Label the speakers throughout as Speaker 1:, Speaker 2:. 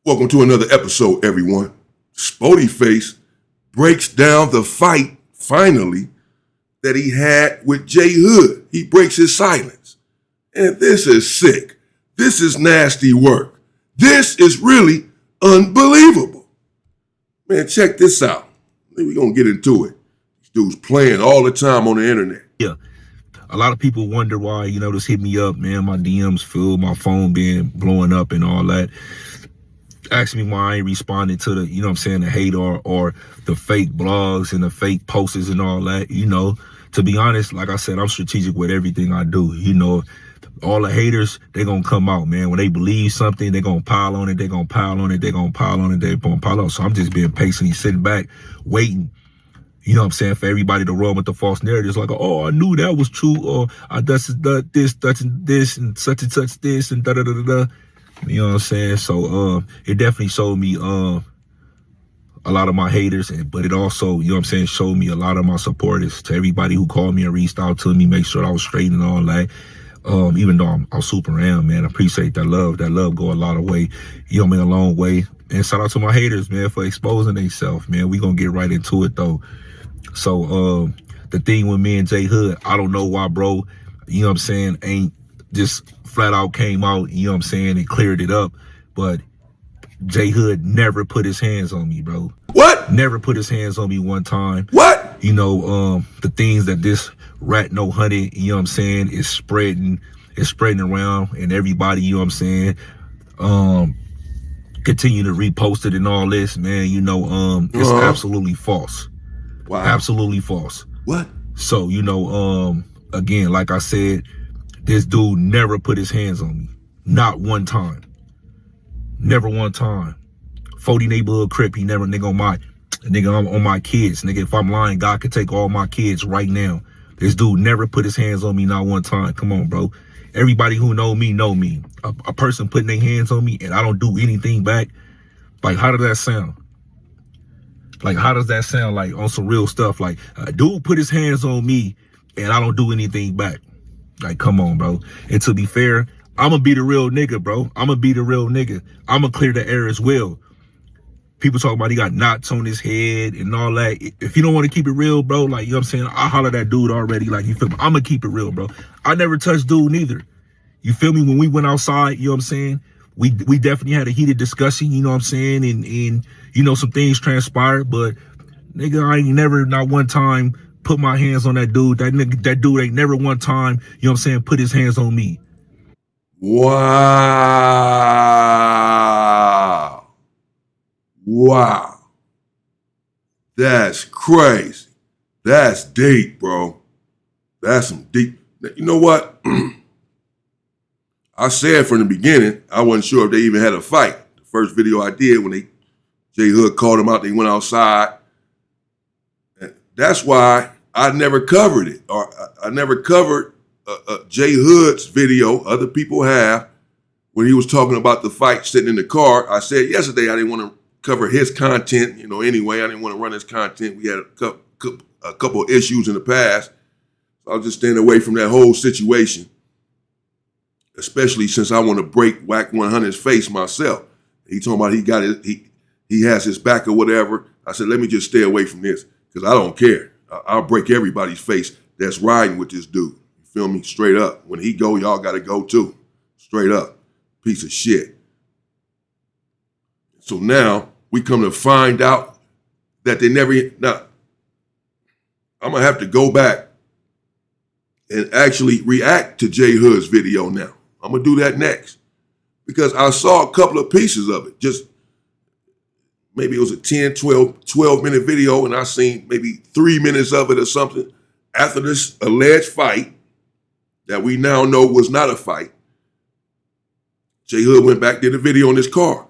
Speaker 1: Welcome to another episode, everyone. Spoety Face breaks down the fight, finally, that he had with JHood. He breaks his silence. And this is sick. This is nasty work. This is really unbelievable. Man, check this out. We're going to get into it. This dude's playing all the time on the internet.
Speaker 2: Yeah. A lot of people wonder why, just hit me up, man. My DMs filled, my phone being blowing up and all that. Ask me why I ain't responding to the, the hate or the fake blogs and the fake posters and all that. To be honest, like I said, I'm strategic with everything I do. All the haters, they're going to come out, man. When they believe something, they're going to pile on it. They're going to pile on it. They're going to pile on it. They're going to pile on it. So I'm just being patiently sitting back, waiting. For everybody to run with the false narratives like, oh, I knew that was true, or this, and such this, and da-da-da-da-da. You know what I'm saying? So it definitely showed me a lot of my haters, but it also, showed me a lot of my supporters. To everybody who called me and reached out to me, make sure I was straight and all that. Even though I'm super around, man, I appreciate that love. That love go a lot of way, a long way. And shout out to my haters, man, for exposing themselves, man. We gonna get right into it though. So the thing with me and JHood, I don't know why, bro, ain't just flat out came out, and cleared it up. But JHood never put his hands on me, bro.
Speaker 1: What?
Speaker 2: Never put his hands on me one time.
Speaker 1: What?
Speaker 2: The things that this rat no honey, is spreading around, and everybody, continue to repost it and all this, man, it's absolutely false.
Speaker 1: Wow.
Speaker 2: Absolutely false.
Speaker 1: What? So,
Speaker 2: again, like I said, this dude never put his hands on me. Not one time. Never one time. 40 neighborhood crip, he never, nigga, on my kids. Nigga, if I'm lying, God could take all my kids right now. This dude never put his hands on me, not one time. Come on, bro. Everybody who know me, know me. A person putting their hands on me and I don't do anything back. Like, how does that sound? Like, how does that sound, like, on some real stuff? Like, a dude put his hands on me and I don't do anything back. Like, come on, bro. And to be fair, I'm going to be the real nigga, bro. I'm going to be the real nigga. I'm going to clear the air as well. People talk about he got knots on his head and all that. If you don't want to keep it real, bro, like, I holler at that dude already. Like, you feel me? I'm going to keep it real, bro. I never touched dude neither. You feel me? When we went outside, we definitely had a heated discussion, and some things transpired, but nigga, I ain't never, not one time, put my hands on that dude. That dude ain't never one time, put his hands on me.
Speaker 1: Wow. That's crazy. That's deep, bro. That's some deep. You know what? I said from the beginning, I wasn't sure if they even had a fight. The first video I did when JHood called him out, they went outside. And that's why I never covered it. Or I never covered JHood's video. Other people have. When he was talking about the fight sitting in the car, I said yesterday I didn't want to cover his content, anyway. I didn't want to run his content. We had a couple of issues in the past. So I was just staying away from that whole situation. Especially since I want to break Whack 100's face myself. He told me he has his back or whatever. I said, let me just stay away from this because I don't care. I'll break everybody's face that's riding with this dude. You feel me? Straight up. When he go, y'all got to go too. Straight up. Piece of shit. So now we come to find out that they never, now I'm going to have to go back and actually react to JHood's video now. I'm going to do that next because I saw a couple of pieces of it. Just maybe it was a 10, 12 minute video and I seen maybe 3 minutes of it or something after this alleged fight that we now know was not a fight. JHood went back, did a video in his car.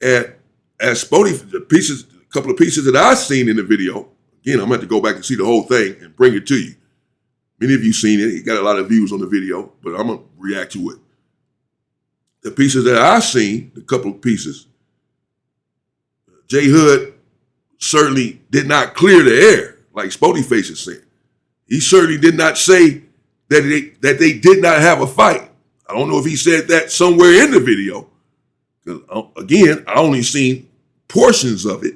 Speaker 1: And as Spoety, a couple of pieces that I seen in the video, again, I'm going to have to go back and see the whole thing and bring it to you. Many of you seen it. He got a lot of views on the video, but I'm going to react to it. The pieces that I seen, a couple of pieces, JHood certainly did not clear the air, like Spoety Face is saying. He certainly did not say that they did not have a fight. I don't know if he said that somewhere in the video, Because again, I only seen portions of it,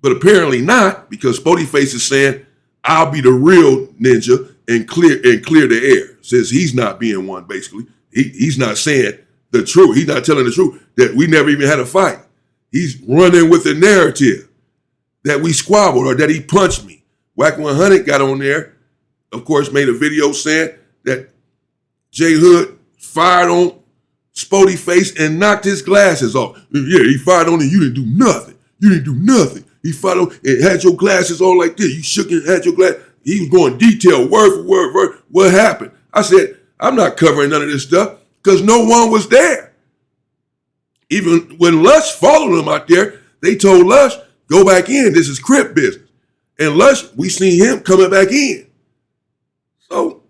Speaker 1: but apparently not, because Spoety Face is saying, I'll be the real ninja and clear the air. Says he's not being one, basically. He's not saying the truth. He's not telling the truth that we never even had a fight. He's running with the narrative that we squabbled or that he punched me. Wack 100 got on there, of course, made a video saying that JHood fired on Spoety Face and knocked his glasses off. Yeah, he fired on you. You didn't do nothing. You didn't do nothing. He fired on and had your glasses on like this. You shook and had your glass. He was going detail, word for word. What happened? I said, I'm not covering none of this stuff because no one was there. Even when Lush followed him out there, they told Lush, go back in. This is Crip business. And Lush, we seen him coming back in. So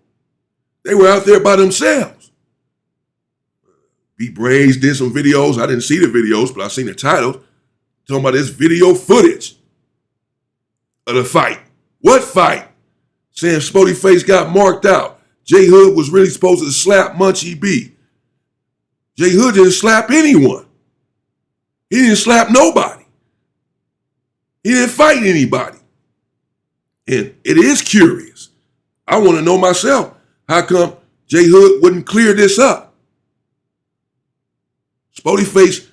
Speaker 1: they were out there by themselves. B Braves did some videos. I didn't see the videos, but I seen the titles. Talking about this video footage of the fight. What fight? Saying Spoety Face got marked out. JHood was really supposed to slap Munchie B. JHood didn't slap anyone. He didn't slap nobody. He didn't fight anybody. And it is curious. I want to know myself, how come JHood wouldn't clear this up? Spoety Face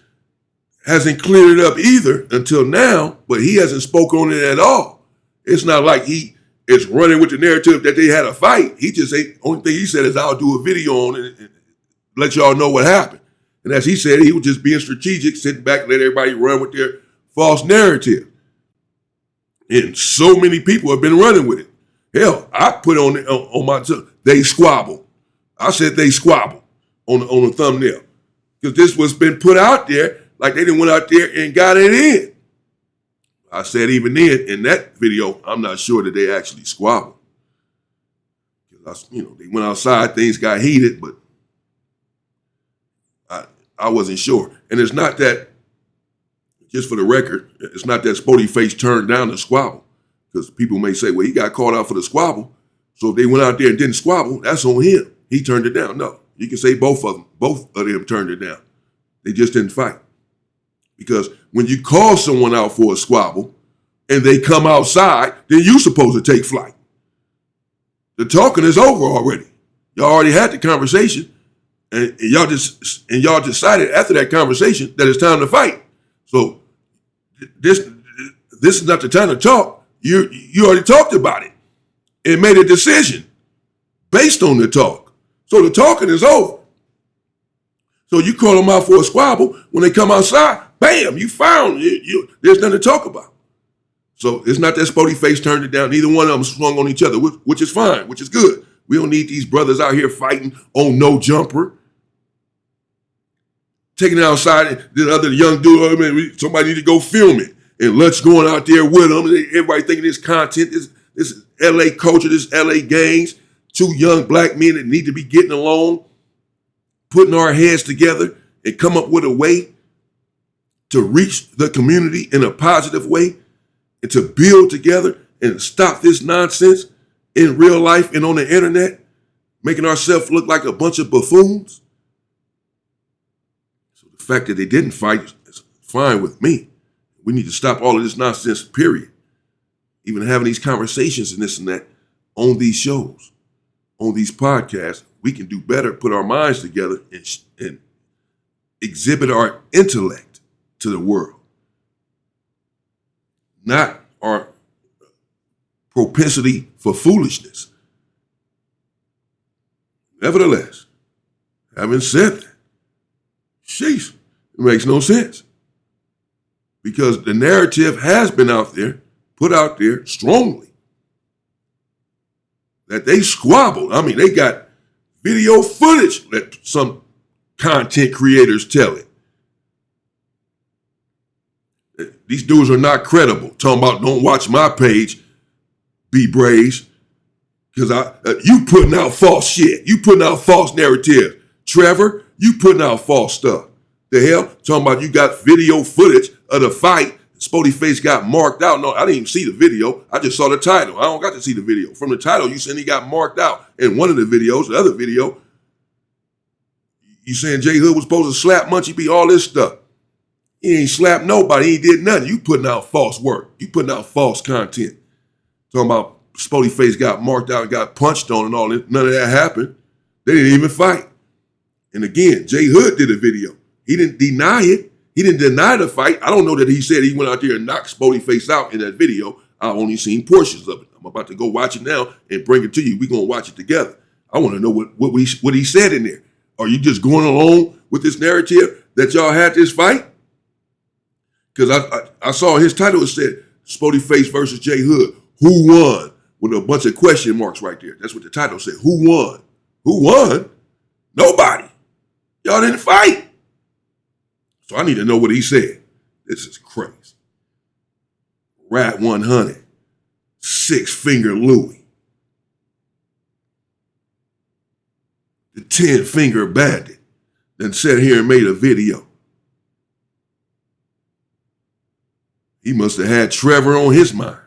Speaker 1: hasn't cleared it up either until now, but he hasn't spoken on it at all. It's not like he is running with the narrative that they had a fight. He just ain't, only thing he said is, I'll do a video on it and let y'all know what happened. And as he said, he was just being strategic, sitting back and let everybody run with their false narrative. And so many people have been running with it. Hell, I put on my, they squabble. I said they squabble on the thumbnail. Because this was been put out there like they didn't went out there and got it in. I said even then, in that video, I'm not sure that they actually squabbled. Because they went outside, things got heated, but I wasn't sure. And it's not that, just for the record, it's not that Spoety Face turned down the squabble. Because people may say, well, he got called out for the squabble. So if they went out there and didn't squabble, that's on him. He turned it down. No, you can say both of them turned it down. They just didn't fight. Because when you call someone out for a squabble and they come outside, then you're supposed to take flight. The talking is over already. Y'all already had the conversation, and y'all decided after that conversation that it's time to fight. So this is not the time to talk. You already talked about it and made a decision based on the talk. So the talking is over. So you call them out for a squabble. When they come outside, bam, you found there's nothing to talk about. So it's not that Spoety Face turned it down. Neither one of them swung on each other, which is fine, which is good. We don't need these brothers out here fighting on no jumper. Taking it outside, and the other young dude, somebody need to go film it. And Lutz going out there with them. Everybody thinking this content, this LA culture, this LA gangs, two young black men that need to be getting along, putting our heads together and come up with a way to reach the community in a positive way and to build together and stop this nonsense in real life and on the internet, making ourselves look like a bunch of buffoons. So the fact that they didn't fight is fine with me. We need to stop all of this nonsense, period. Even having these conversations and this and that on these shows, on these podcasts, we can do better, put our minds together and exhibit our intellect to the world. Not our propensity for foolishness. Nevertheless, having said that, sheesh, it makes no sense. Because the narrative has been out there, put out there strongly, that they squabbled. I mean, they got video footage that some content creators tell it. These dudes are not credible. Talking about don't watch my page, B Braves, because you putting out false shit. You putting out false narrative. Trevor, you putting out false stuff. The hell? Talking about you got video footage of the fight. Spoety Face got marked out. No, I didn't even see the video. I just saw the title. I don't got to see the video. From the title, you said he got marked out. In one of the videos, the other video, You saying JHood was supposed to slap Munchie B, all this stuff. He ain't slapped nobody. He ain't did nothing. You putting out false work. You putting out false content. Talking about Spoety face got marked out and got punched on and all that. None of that happened. They didn't even fight. And again, JHood did a video. He didn't deny it. He didn't deny the fight. I don't know that he said he went out there and knocked Spoety face out in that video. I've only seen portions of it. I'm about to go watch it now and bring it to you. We're going to watch it together. I want to know what he said in there. Are you just going along with this narrative that y'all had this fight? Because I saw his title, it said Spoety face versus JHood. Who won? With a bunch of question marks right there. That's what the title said. Who won? Who won? Nobody. Y'all didn't fight. So I need to know what he said. This is crazy. Rat 100. Six Finger Louie. The 10 Finger Bandit. Then sat here and made a video. He must have had Trevor on his mind.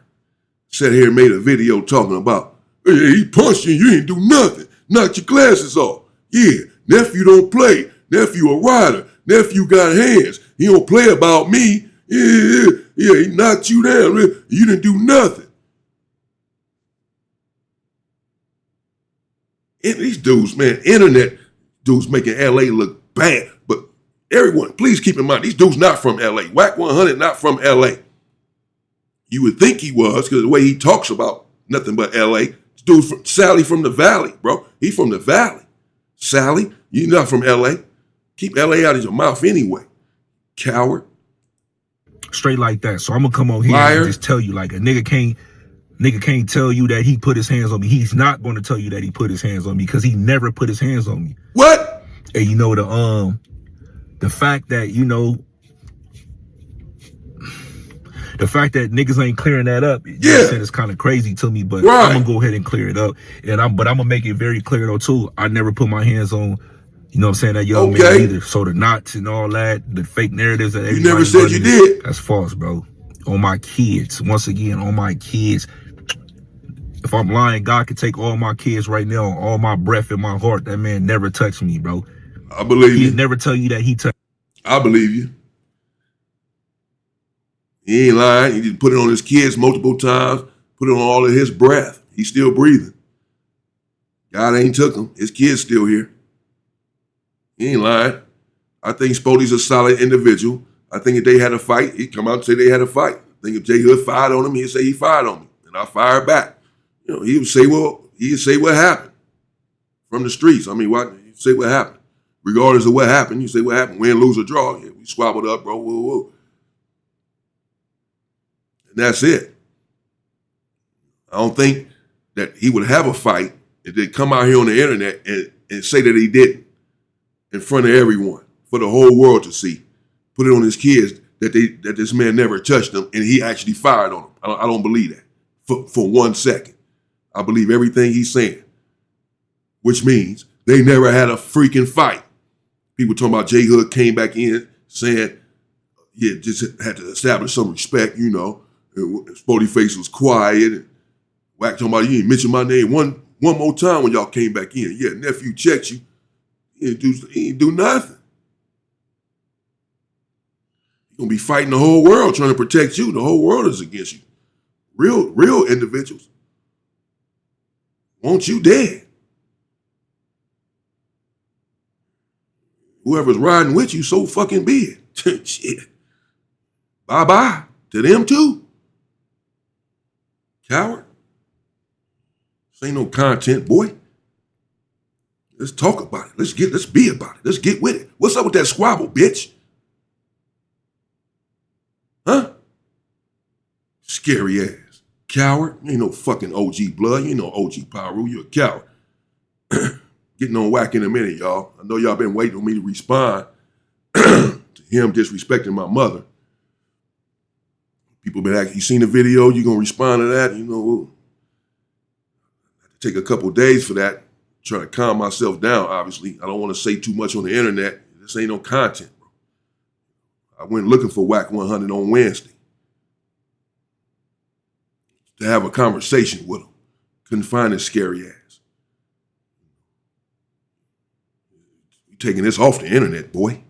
Speaker 1: Sat here and made a video talking about, hey, he punched you, you ain't do nothing. Knocked your glasses off. Yeah, nephew don't play. Nephew a rider. Nephew got hands. He don't play about me. Yeah, he knocked you down. You didn't do nothing. And these dudes, man, internet dudes making LA look bad. But everyone, please keep in mind, these dudes not from LA. Whack 100 not from LA. You would think he was, because the way he talks about nothing but LA. This dude's from Sally from the Valley, bro. He from the Valley. Sally, you not from LA. Keep LA out of your mouth anyway. Coward.
Speaker 2: Straight like that. So I'm gonna come on here and just tell you, like, a nigga can't tell you that he put his hands on me. He's not gonna tell you that he put his hands on me because he never put his hands on me.
Speaker 1: What?
Speaker 2: And you know the fact that, you know, the fact that niggas ain't clearing that up, you know what I'm saying, it's kind of crazy to me, but I'm gonna go ahead and clear it up. And but I'm gonna make it very clear though too. I never put my hands on, you know what I'm saying, that young man either. So the knots and all that, the fake narratives that
Speaker 1: you never said you did.
Speaker 2: That's false, bro. On my kids, once again, on my kids. If I'm lying, God could take all my kids right now, all my breath in my heart. That man never touched me, bro.
Speaker 1: I believe you.
Speaker 2: He'd never tell you that he touched.
Speaker 1: I believe you. He ain't lying. He just put it on his kids multiple times, put it on all of his breath. He's still breathing. God ain't took him. His kid's still here. He ain't lying. I think Spoety's a solid individual. I think if they had a fight, he'd come out and say they had a fight. I think if JHood fired on him, he'd say he fired on me. And I fired back. You know, he would say, what happened from the streets. I mean, he'd say what happened. Regardless of what happened, you say what happened. Win, lose, or draw. Yeah, we squabbled up, bro. Whoa, whoa. And that's it. I don't think that he would have a fight if they come out here on the internet and say that he didn't in front of everyone for the whole world to see. Put it on his kids that this man never touched them and he actually fired on them. I don't believe that for 1 second. I believe everything he's saying, which means they never had a freaking fight. People talking about JHood came back in saying, yeah, just had to establish some respect, you know. Spoety face was quiet. And Whack talking about, you ain't mention my name one more time when y'all came back in. Yeah, nephew checked you. He ain't do nothing. You're going to be fighting the whole world trying to protect you. The whole world is against you. Real individuals. Want you dead. Whoever's riding with you, so fucking be it. Shit. Bye-bye to them too. Coward. This ain't no content, boy. Let's talk about it. Let's be about it. Let's get with it. What's up with that squabble, bitch? Huh? Scary ass. Coward. You ain't no fucking OG blood. You ain't no OG Pyro. You're a coward. Getting on Whack in a minute, y'all. I know y'all been waiting on me to respond to him disrespecting my mother. People been asking, you seen the video? You gonna respond to that? You know, I have to take a couple days for that. Trying to calm myself down, obviously. I don't want to say too much on the internet. This ain't no content, bro. I went looking for Whack 100 on Wednesday to have a conversation with him. Couldn't find his scary ass. taking this off the internet, boy.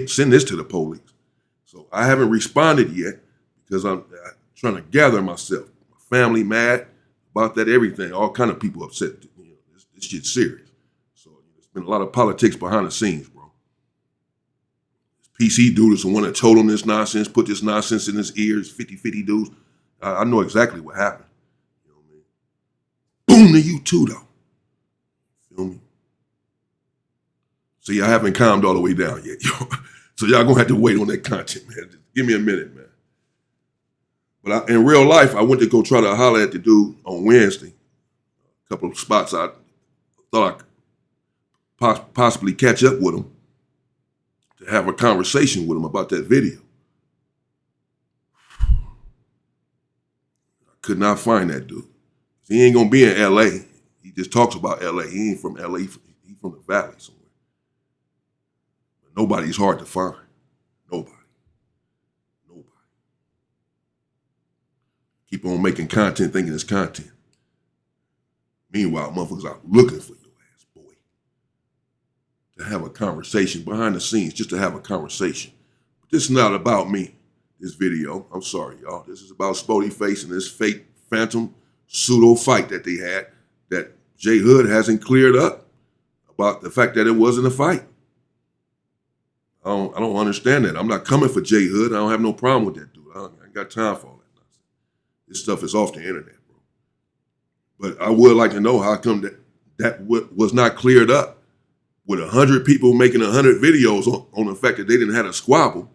Speaker 1: Send this to the police. So I haven't responded yet because I'm trying to gather myself. My family mad about that, everything. All kind of people upset. You know, this shit's serious. So there's been a lot of politics behind the scenes, bro. This PC dude is the one that told him this nonsense, put this nonsense in his ears, 50-50 dudes. I know exactly what happened. You know what I mean? Boom to you too, though. Feel me? See, I haven't calmed all the way down yet, yo. So y'all gonna have to wait on that content, man. Just give me a minute, man. But in real life, I went to go try to holler at the dude on Wednesday. A couple of spots I thought I could possibly catch up with him to have a conversation with him about that video. I could not find that dude. He ain't gonna be in LA. He just talks about LA. He ain't from LA. He's from the Valley somewhere. But nobody's hard to find. Nobody. Keep on making content thinking it's content. Meanwhile, motherfuckers out looking for your ass, boy. To have a conversation behind the scenes, just to have a conversation. But this is not about me, this video. I'm sorry, y'all. This is about Spoety Face and this fake phantom pseudo fight that they had that JHood hasn't cleared up about the fact that it wasn't a fight. I don't understand that. I'm not coming for JHood. I don't have no problem with that dude. I ain't got time for all that. This stuff is off the internet, bro. But I would like to know how come that was not cleared up with 100 people making 100 videos on the fact that they didn't have a squabble.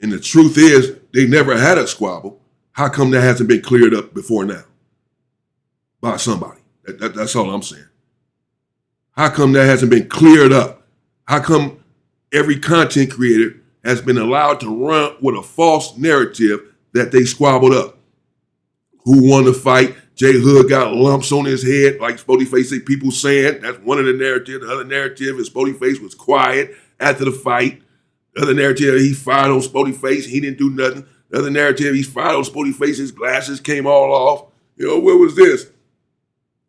Speaker 1: And the truth is, they never had a squabble. How come that hasn't been cleared up before now? By somebody. That's all I'm saying. How come that hasn't been cleared up? How come every content creator has been allowed to run with a false narrative that they squabbled up? Who won the fight? JHood got lumps on his head, like Spoety Face say people saying. That's one of the narratives. The other narrative is Spoety Face was quiet after the fight. The other narrative, he fired on Spoety Face, he didn't do nothing. The other narrative, he fired on Spoety Face, his glasses came all off. You know, what was this?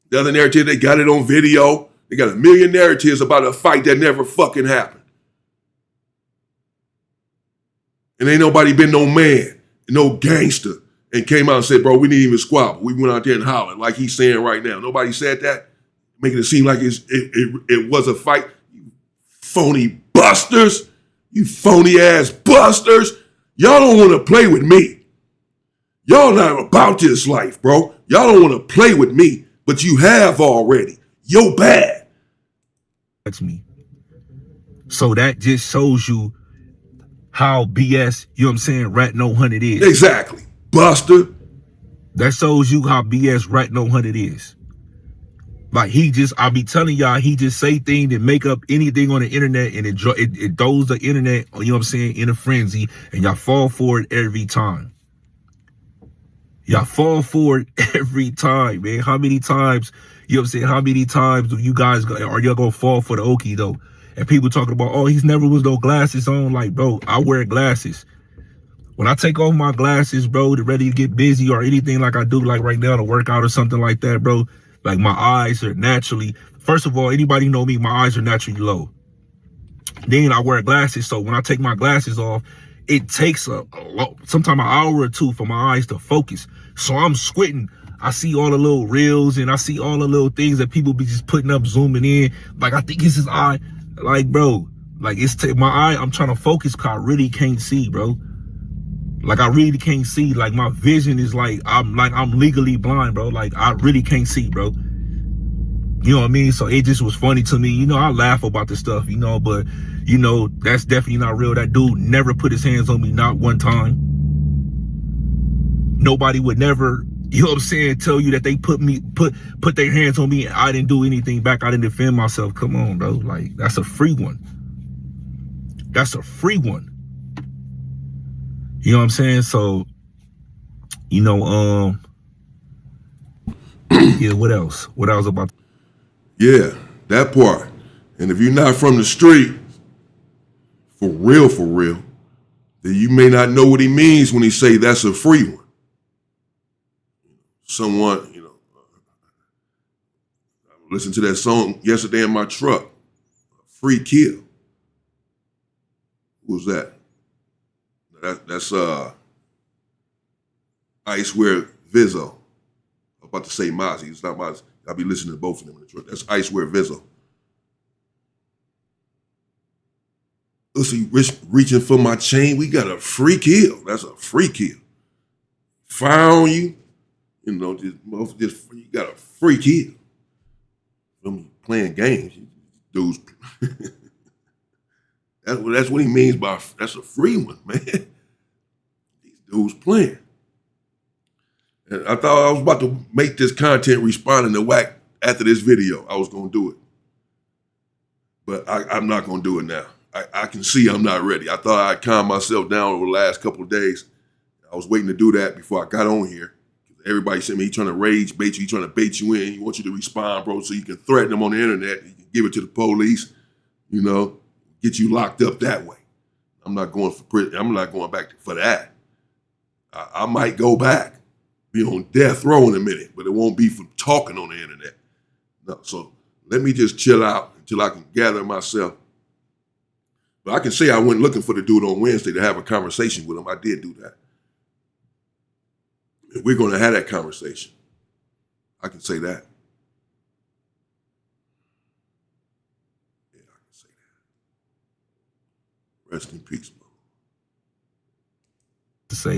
Speaker 1: The other narrative, they got it on video. They got a million narratives about a fight that never fucking happened. And ain't nobody been no man, no gangster, and came out and said, bro, we didn't even squabble. We went out there and hollered like he's saying right now. Nobody said that, making it seem like it was a fight. You phony busters. You phony ass busters. Y'all don't want to play with me. Y'all not about this life, bro. Y'all don't want to play with me, but you have already. Yo bad.
Speaker 2: That's me. So that just shows you how BS, you know what I'm saying, Rat No Hunt is.
Speaker 1: Exactly. Buster.
Speaker 2: That shows you how BS Rat No Hunt is. Like I be telling y'all, he just say things and make up anything on the internet and it throws the internet, you know what I'm saying, in a frenzy, and y'all fall for it every time. Y'all fall for it every time, man. How many times, you know what I'm saying, how many times do you guys, are y'all gonna fall for the okie though? And people talking about, oh, he's never was no glasses on. Like, bro, I wear glasses. When I take off my glasses, bro, to ready to get busy or anything like I do, like right now to work out or something like that, bro, like my eyes are naturally, first of all, anybody know me, my eyes are naturally low. Then I wear glasses, so when I take my glasses off, it takes sometimes an hour or two for my eyes to focus. So I'm squinting. I see all the little reels and I see all the little things that people be just putting up, zooming in. Like, I think it's his eye. Like, bro, like it's my eye. I'm trying to focus because I really can't see, bro. Like, I really can't see. Like, my vision is like I'm legally blind, bro. Like, I really can't see, bro. You know what I mean? So it just was funny to me. You know, I laugh about this stuff, you know, but, you know, that's definitely not real. That dude never put his hands on me, not one time. Nobody would never, you know what I'm saying, tell you that they put their hands on me and I didn't do anything back. I didn't defend myself. Come on, bro. Like, that's a free one. That's a free one. You know what I'm saying? So, you know, yeah, what else? What else about?
Speaker 1: Yeah, that part. And if you're not from the street, for real, then you may not know what he means when he say that's a free one. Someone, you know, I listened to that song yesterday in my truck. free kill. Who was that? That's Icewear Vizzo. I'm about to say Mozzie. It's not Mozzie. I'll be listening to both of them in the truck. That's Icewear Vizzo. Uzi reaching for my chain. We got a free kill. That's a free kill. Fire on you. You know, you got a free kill. From playing games. Dudes. That's what he means by that's a free one, man. These dudes playing. And I thought I was about to make this content responding to whack after this video. I was going to do it. But I'm not going to do it now. I can see I'm not ready. I thought I'd calm myself down over the last couple of days. I was waiting to do that before I got on here. Everybody said me, he trying to rage bait you, he trying to bait you in. He wants you to respond, bro, so you can threaten them on the internet. You can give it to the police, you know, get you locked up that way. I'm not going for prison. I'm not going back for that. I might go back, be on death row in a minute, but it won't be for talking on the internet. No, so let me just chill out until I can gather myself. But I can say I went looking for the dude on Wednesday to have a conversation with him. I did do that. And we're going to have that conversation. I can say that. Yeah, I can say that. Rest in peace, bro.
Speaker 2: To say,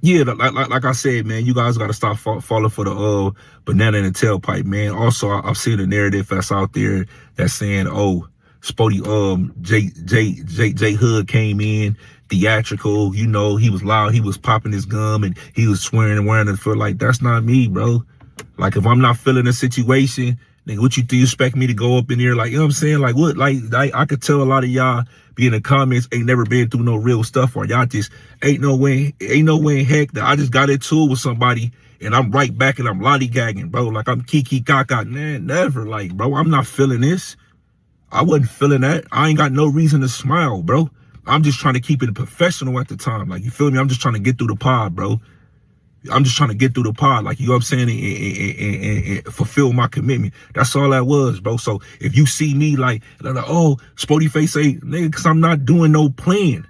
Speaker 2: yeah, like I said, man, you guys got to stop falling for the banana in the tailpipe, man. Also, I've seen a narrative that's out there that's saying, oh, Spoety, JHood came in theatrical, you know, he was loud, he was popping his gum, and he was swearing and wearing it for, like, that's not me, bro. Like, if I'm not feeling a situation, nigga, what you do you expect me to go up in here, like, you know what I'm saying? Like, what, like I could tell a lot of y'all be in the comments ain't never been through no real stuff, or y'all just ain't no way in heck that I just got into it with somebody and I'm right back and I'm lollygagging, bro. Like, I'm kiki kaka, man, never. Like, bro, I'm not feeling this. I wasn't feeling that. I ain't got no reason to smile, bro. I'm just trying to keep it professional at the time. Like, you feel me? I'm just trying to get through the pod, bro. I'm just trying to get through the pod, like, you know what I'm saying, and fulfill my commitment. That's all that was, bro. So if you see me like oh, Spoety face say, nigga, because I'm not doing no plan.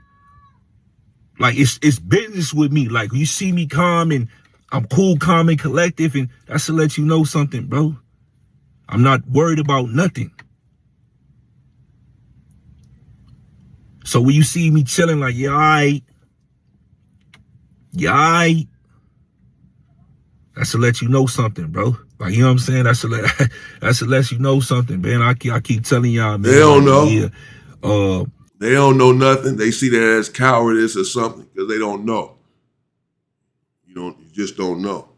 Speaker 2: Like, it's business with me. Like, you see me calm and I'm cool, calm, and collective, and that's to let you know something, bro. I'm not worried about nothing. So when you see me chilling, like, yeah, all right, that's to let you know something, bro. Like, you know what I'm saying? That's to let you know something, man. I keep telling y'all, man.
Speaker 1: They don't know.
Speaker 2: Yeah,
Speaker 1: they don't know nothing. They see that as cowardice or something because they don't know. You just don't know.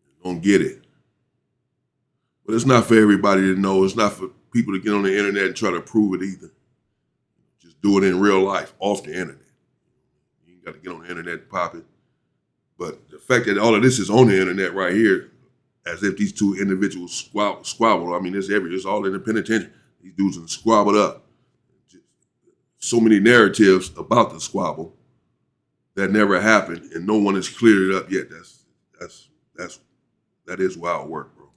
Speaker 1: You don't get it. But it's not for everybody to know. It's not for people to get on the internet and try to prove it either. Just do it in real life, off the internet. You ain't got to get on the internet and pop it. But the fact that all of this is on the internet right here, as if these two individuals squabble. I mean, it's all in the penitentiary. These dudes are squabbled up. So many narratives about the squabble that never happened, and no one has cleared it up yet. That is wild work, bro.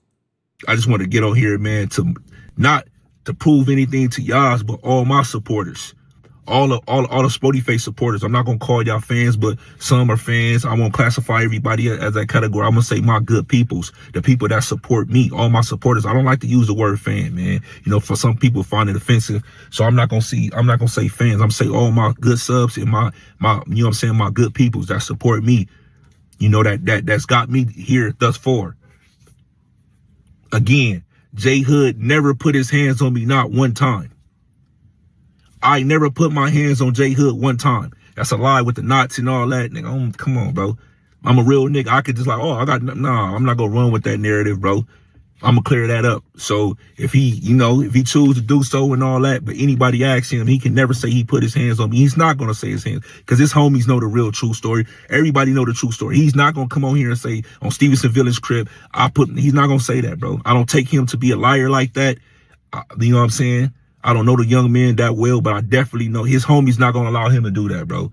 Speaker 2: I just want to get on here, man, to not to prove anything to y'all, but all my supporters. All the Spoety face supporters. I'm not gonna call y'all fans, but some are fans. I won't classify everybody as that category. I'm gonna say my good peoples, the people that support me, all my supporters. I don't like to use the word fan, man. You know, for some people find it offensive. So I'm not gonna say fans. I'm gonna say all my good subs and my you know what I'm saying, my good peoples that support me. You know, that's got me here thus far. Again, JHood never put his hands on me, not one time. I never put my hands on JHood one time. That's a lie with the knots and all that, nigga. Come on, bro. I'm a real nigga. I could just like, I'm not gonna run with that narrative, bro. I'm gonna clear that up. So if he choose to do so and all that, but anybody asks him, he can never say he put his hands on me. He's not gonna say his hands, because his homies know the real true story. Everybody know the true story. He's not gonna come on here and say on Stevenson Villain's crib, he's not gonna say that, bro. I don't take him to be a liar like that. You know what I'm saying? I don't know the young man that well, but I definitely know his homies not gonna allow him to do that, bro,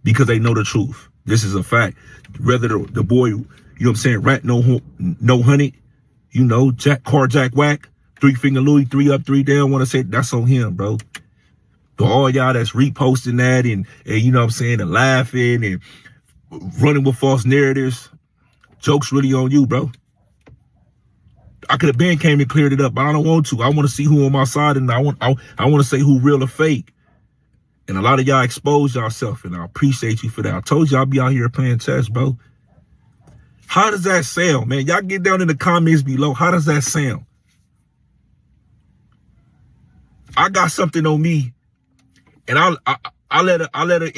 Speaker 2: because they know the truth. This is a fact. Whether the boy, you know what I'm saying, rat no honey, You know, Jack Whack, 3-Finger Louie, 3 up, 3 down. Want to say that's on him, bro. To all y'all that's reposting that and you know what I'm saying, and laughing and running with false narratives, joke's really on you, bro. I could have been came and cleared it up, but I don't want to. I want to see who on my side, and I want to say who real or fake. And a lot of y'all expose yourself, and I appreciate you for that. I told y'all be out here playing chess, bro. How does that sound, man? Y'all get down in the comments below. How does that sound? I got something on me, and I let an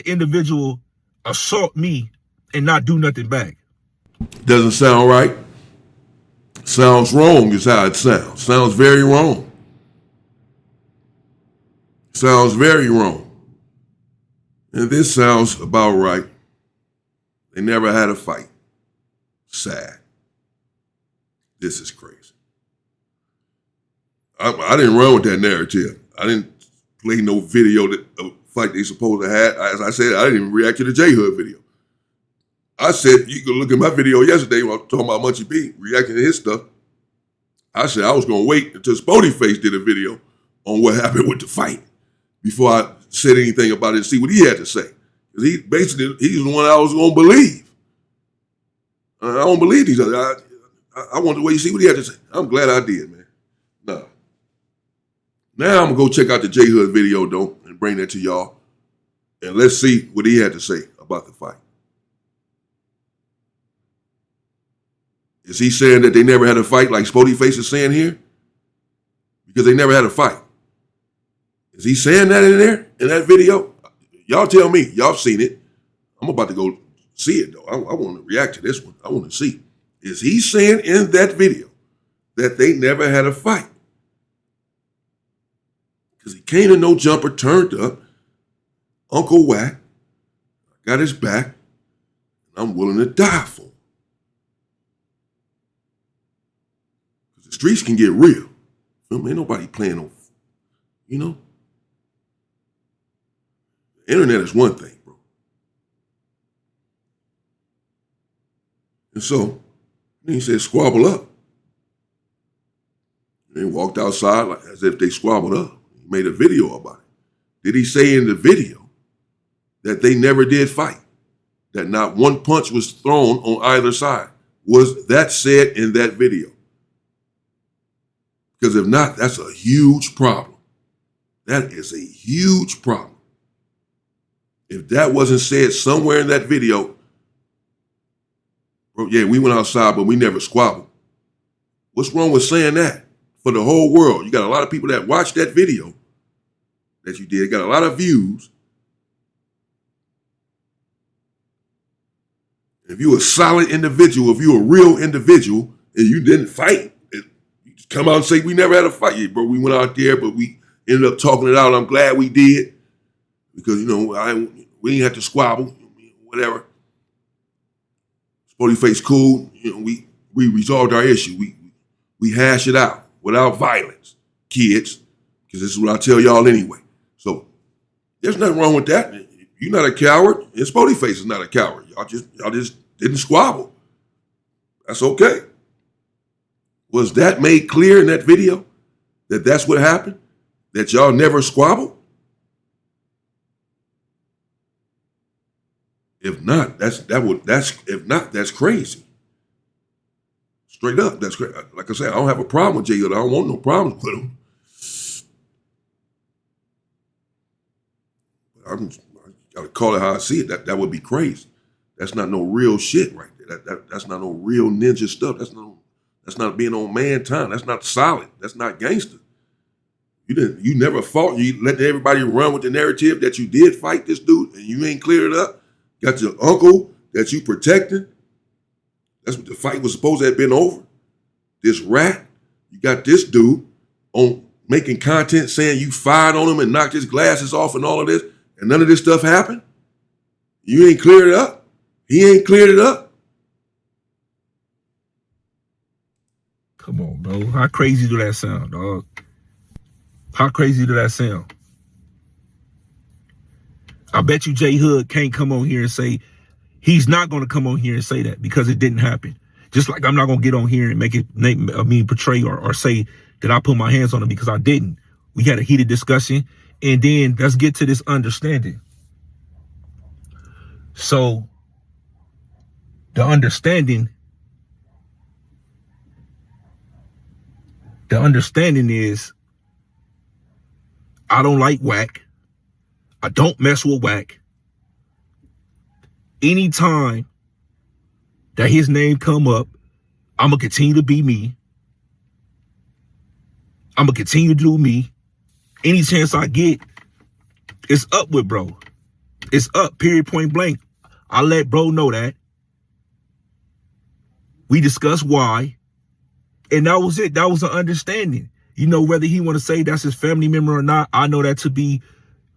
Speaker 2: individual assault me and not do nothing back.
Speaker 1: Doesn't sound right. Sounds wrong is how it sounds. Sounds very wrong. Sounds very wrong. And this sounds about right. They never had a fight. Sad. This is crazy. I didn't run with that narrative. I didn't play no video that fight they supposed to have. As I said, I didn't even react to the JHood video. I said, you can look at my video yesterday when I was talking about Munchie B, reacting to his stuff. I said I was going to wait until Spoety Face did a video on what happened with the fight before I said anything about it and see what he had to say. Because he's the one I was going to believe. I don't believe these other. I wanted to wait and see what he had to say. I'm glad I did, man. No. Now I'm going to go check out the JHood video, though, and bring that to y'all. And let's see what he had to say about the fight. Is he saying that they never had a fight like Spoety Face is saying here? Because they never had a fight. Is he saying that in there, in that video? Y'all tell me. Y'all seen it. I'm about to go see it, though. I want to react to this one. I want to see. Is he saying in that video that they never had a fight? Because he came to no jumper, turned up. Uncle Whack got his back. And I'm willing to die for him. Because the streets can get real. Ain't nobody playing on, you know? The internet is one thing, bro. And so, then he said, squabble up. And they walked outside like as if they squabbled up. He made a video about it. Did he say in the video that they never did fight? That not one punch was thrown on either side? Was that said in that video? Because if not, that's a huge problem. That is a huge problem. If that wasn't said somewhere in that video, bro, yeah, we went outside, but we never squabbled. What's wrong with saying that for the whole world? You got a lot of people that watched that video that you did, got a lot of views. If you're a solid individual, if you're a real individual and you didn't fight, you just come out and say, we never had a fight. Yeah, bro, we went out there, but we ended up talking it out. I'm glad we did because, you know, we didn't have to squabble, whatever. Spoety Face cool. You know, we resolved our issue. We hash it out without violence, kids, because this is what I tell y'all anyway. So there's nothing wrong with that. You're not a coward, and Spoety Face is not a coward. Y'all just didn't squabble. That's okay. Was that made clear in that video that that's what happened? That y'all never squabbled? If not, that's crazy. Straight up, that's crazy. Like I said, I don't have a problem with JHood. I don't want no problems with him. I gotta call it how I see it. That would be crazy. That's not no real shit right there. That's not no real ninja stuff. That's not being on man time. That's not solid. That's not gangster. You never fought. You let everybody run with the narrative that you did fight this dude and you ain't cleared it up. Got your uncle that you protecting. That's what the fight was supposed to have been over. This rat. You got this dude on making content saying you fired on him and knocked his glasses off and all of this, and none of this stuff happened. You ain't cleared it up. He ain't cleared it up.
Speaker 2: Come on, bro. How crazy do that sound, dog? How crazy do that sound? I bet you JHood can't come on here and say He's not going to come on here and say that because it didn't happen. Just like I'm not going to get on here and make it, portray or say that I put my hands on him because I didn't. We had a heated discussion, and then let's get to this understanding. So the understanding is I don't like whack. I don't mess with whack. Anytime that his name come up, I'm going to continue to be me. I'm going to continue to do me. Any chance I get, it's up with bro. It's up, period, point blank. I let bro know that. We discussed why. And that was it. That was an understanding. You know, whether he want to say that's his family member or not, I know that to be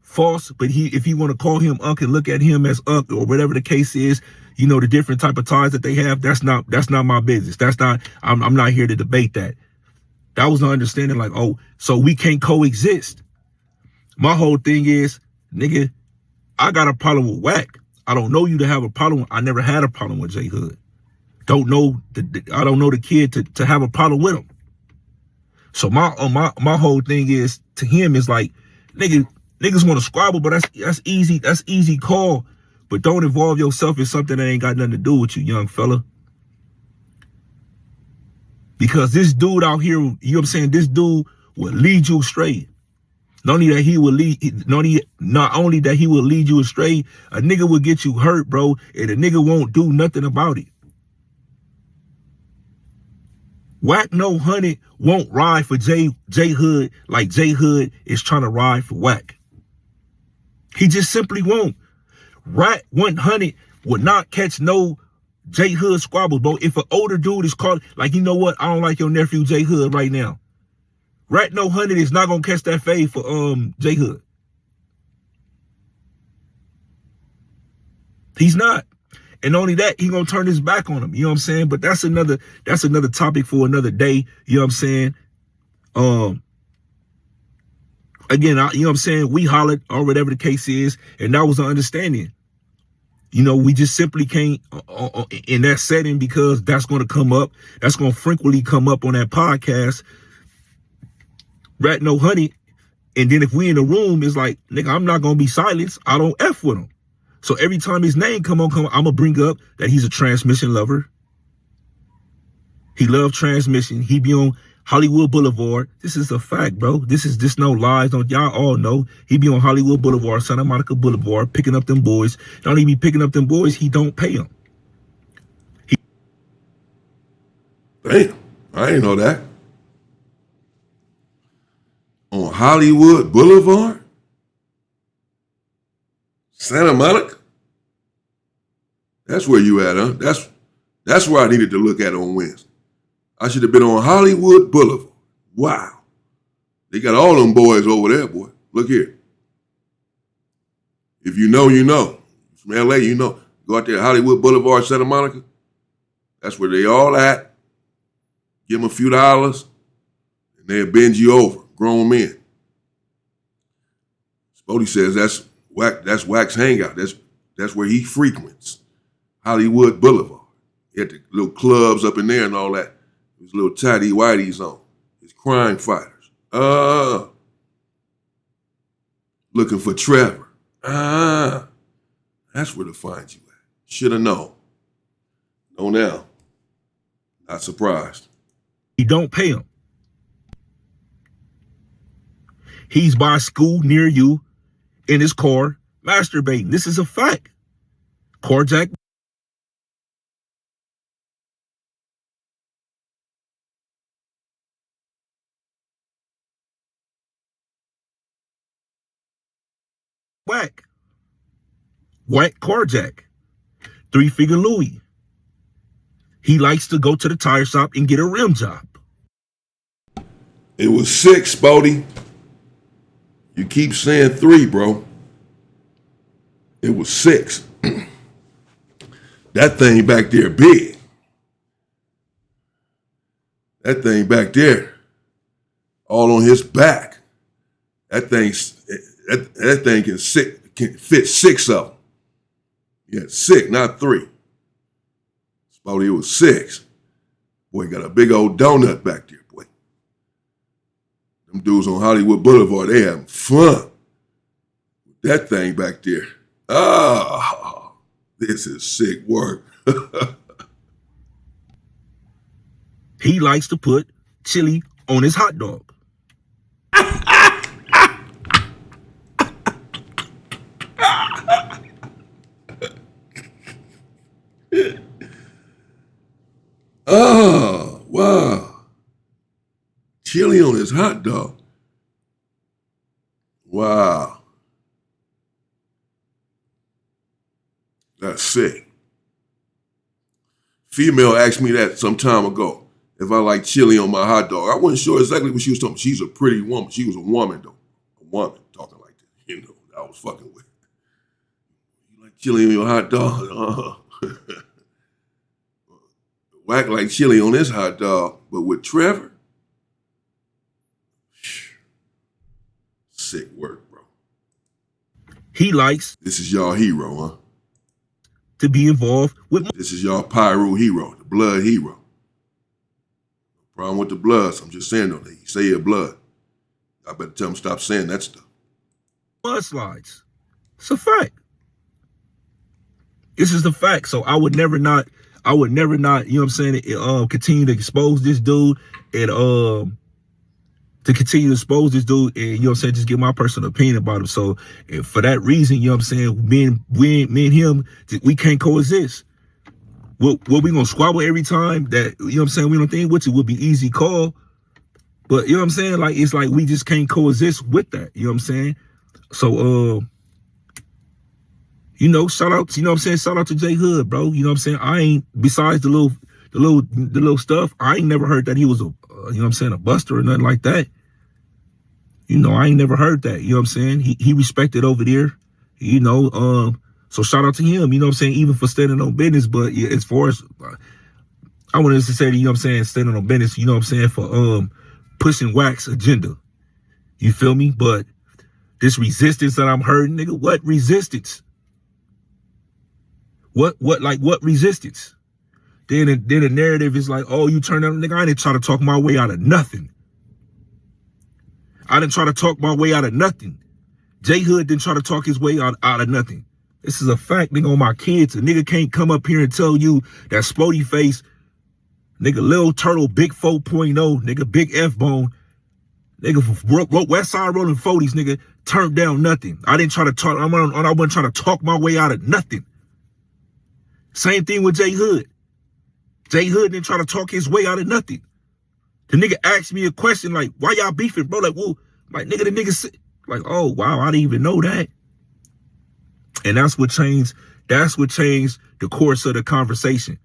Speaker 2: false. But if he want to call him Unc and look at him as Unc or whatever the case is, you know, the different type of ties that they have, that's not my business. I'm not here to debate that. That was an understanding like, oh, so we can't coexist. My whole thing is, nigga, I got a problem with whack. I don't know you to have a problem. I never had a problem with JHood. I don't know the kid to have a problem with him. So my whole thing is to him is like, niggas want to squabble, but that's easy. That's easy call. But don't involve yourself in something that ain't got nothing to do with you, young fella. Because this dude out here, you know what I'm saying? This dude will lead you astray. Not only that he will lead you astray, a nigga will get you hurt, bro, and a nigga won't do nothing about it. Whack No Honey won't ride for JHood like JHood is trying to ride for Whack. He just simply won't. Rat 100 would not catch no JHood squabbles, bro. If an older dude is called, like, you know what? I don't like your nephew JHood right now. Rat No 100 is not gonna catch that fade for JHood. He's not. And only that, he gonna turn his back on him. You know what I'm saying? But that's another topic for another day. You know what I'm saying? Again, you know what I'm saying? We hollered or whatever the case is, and that was an understanding. You know, we just simply can't in that setting because that's going to come up. That's going to frequently come up on that podcast. Rat No Honey. And then if we in the room, it's like, nigga, I'm not going to be silenced. I don't F with him. So every time his name come on, I'm going to bring up that he's a transmission lover. He loves transmission. He be on Hollywood Boulevard. This is a fact, bro. This is just no lies. Don't y'all all know? He be on Hollywood Boulevard, Santa Monica Boulevard, picking up them boys. Don't even be picking up them boys. He don't pay them.
Speaker 1: Damn, I didn't know that. On Hollywood Boulevard? Santa Monica? That's where you at, huh? That's where I needed to look at on Wednesday. I should have been on Hollywood Boulevard. Wow. They got all them boys over there, boy. Look here. If you know, you know. From LA, you know. Go out there, Hollywood Boulevard, Santa Monica. That's where they all at. Give them a few dollars, and they'll bend you over. Grown men. Spoety says that's Wack's hangout. That's where he frequents. Hollywood Boulevard. He had the little clubs up in there and all that. His little tidy whiteys on. His crime fighters. Looking for Trevor. That's where to find you at. Should have known. Know now. Not surprised.
Speaker 2: He don't pay him. He's by school near you in his car masturbating. This is a fact. Carjack. Whack carjack. 3-figure Louis. He likes to go to the tire shop and get a rim job.
Speaker 1: It was 6, Spoety. You keep saying 3, bro. It was 6. That thing back there big. That thing back there, all on his back. That thing can fit 6 of them. Yeah, 6, not 3. Spoety was 6. Boy, got a big old donut back there, boy. Them dudes on Hollywood Boulevard, they having fun. That thing back there. Ah, this is sick work.
Speaker 2: He likes to put chili on his hot dog.
Speaker 1: Oh, wow. Chili on his hot dog. Wow. That's sick. Female asked me that some time ago, if I like chili on my hot dog. I wasn't sure exactly what she was talking about. She's a pretty woman. She was a woman, though. A woman talking like that. You know, I was fucking with. You like chili on your hot dog? Whack like chili on this hot dog, but with Trevor? Sick work, bro.
Speaker 2: He likes
Speaker 1: This is y'all hero, huh?
Speaker 2: to be involved with.
Speaker 1: This is y'all pyro hero, the blood hero. No problem with the bloods. I'm just saying, though, you say your blood. I better tell him stop saying that stuff.
Speaker 2: Mudslides. It's a fact. This is the fact. So I would never not, you know what I'm saying, continue to expose this dude and to continue to expose this dude and, you know what I'm saying, just give my personal opinion about him. So for that reason, you know what I'm saying, me and him, we can't coexist. What we gonna squabble every time that, you know what I'm saying, we don't think, which it would be easy call. But you know what I'm saying? Like, it's like we just can't coexist with that. You know what I'm saying? So you know, shout out, you know what I'm saying? Shout out to JHood, bro. You know what I'm saying? I ain't, besides the little stuff, I ain't never heard that he was a, you know what I'm saying, a buster or nothing like that. You know, I ain't never heard that. You know what I'm saying? He respected over there, you know, so shout out to him, you know what I'm saying, even for standing on business. But yeah, as far as, I wanted to say, you know what I'm saying, standing on business, you know what I'm saying, for pushing Wax agenda. You feel me? But this resistance that I'm hearing, nigga, what resistance? What resistance? Then the narrative is like, oh, you turned out, nigga, I didn't try to talk my way out of nothing. I didn't try to talk my way out of nothing. JHood didn't try to talk his way out of nothing. This is a fact, nigga, on my kids. A nigga can't come up here and tell you that Spoety face, nigga, Lil Turtle, Big 4.0, nigga, Big F-Bone, nigga, West Side Rolling 40s, nigga, turned down nothing. I didn't try to talk, I wasn't trying to talk my way out of nothing. Same thing with JHood. JHood didn't try to talk his way out of nothing. The nigga asked me a question like, why y'all beefing, bro? Like, well, like, nigga, the nigga said, like, oh, wow, I didn't even know that. And that's what changed the course of the conversation.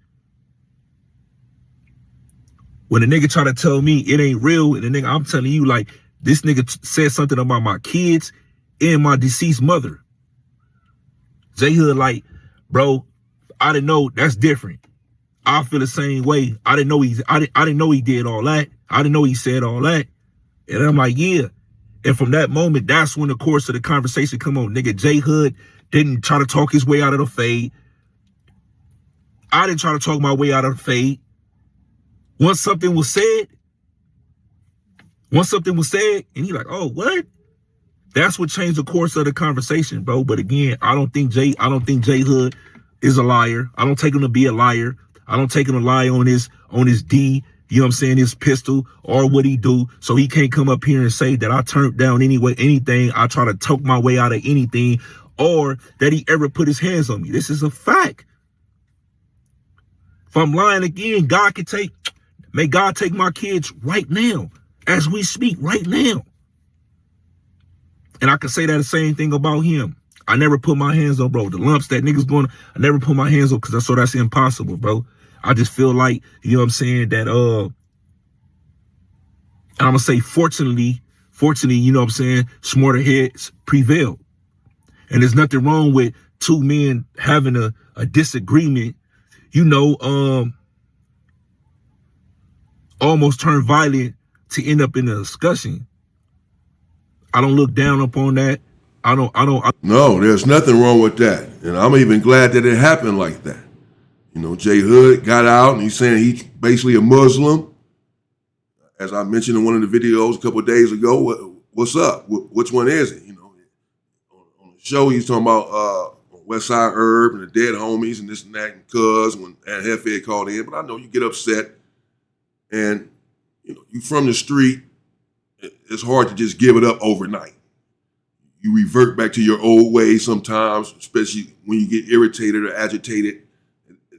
Speaker 2: When the nigga try to tell me it ain't real, and the nigga, I'm telling you, like, this nigga said something about my kids and my deceased mother. JHood, like, bro, I didn't know, that's different. I feel the same way. I didn't know he did all that. I didn't know he said all that. And I'm like, yeah. And from that moment, that's when the course of the conversation come on. Nigga, JHood didn't try to talk his way out of the fade. I didn't try to talk my way out of the fade. Once something was said, and he like, oh, what? That's what changed the course of the conversation, bro. But again, I don't think JHood is a liar. I don't take him to be a liar. I don't take him to lie on his D, you know what I'm saying, his pistol, or what he do. So he can't come up here and say that I turned down anything. I try to talk my way out of anything, or that he ever put his hands on me. This is a fact. If I'm lying again, may God take my kids right now, as we speak right now. And I can say that the same thing about him. I never put my hands on, bro. The lumps that niggas going, I never put my hands on because I saw that's impossible, bro. I just feel like, you know what I'm saying, that, I'm going to say fortunately, you know what I'm saying, smarter heads prevail. And there's nothing wrong with two men having a disagreement, you know, almost turn violent to end up in a discussion. I don't look down upon that.
Speaker 1: No, there's nothing wrong with that. And I'm even glad that it happened like that. You know, JHood got out and he's saying he's basically a Muslim. As I mentioned in one of the videos a couple of days ago, what's up? Which one is it? You know, on the show he's talking about West Side Herb and the dead homies and this and that and cuz when Hefhead called in. But I know you get upset and you know you from the street. It's hard to just give it up overnight. You revert back to your old ways sometimes, especially when you get irritated or agitated.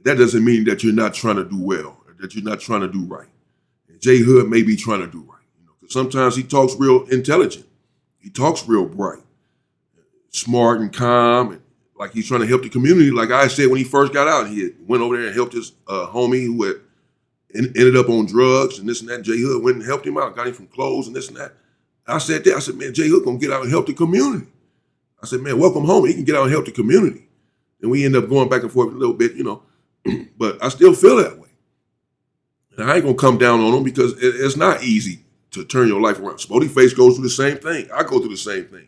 Speaker 1: That doesn't mean that you're not trying to do well or that you're not trying to do right. And JHood may be trying to do right. You know, because sometimes he talks real intelligent. He talks real bright, smart and calm, and like he's trying to help the community. Like I said when he first got out, he went over there and helped his homie who had ended up on drugs and this and that. JHood went and helped him out, got him from clothes and this and that. I said, man, JHood gonna get out and help the community. I said, man, welcome home. He can get out and help the community. And we end up going back and forth a little bit, you know, but I still feel that way. And I ain't gonna come down on him because it's not easy to turn your life around. Spoety Face goes through the same thing. I go through the same thing.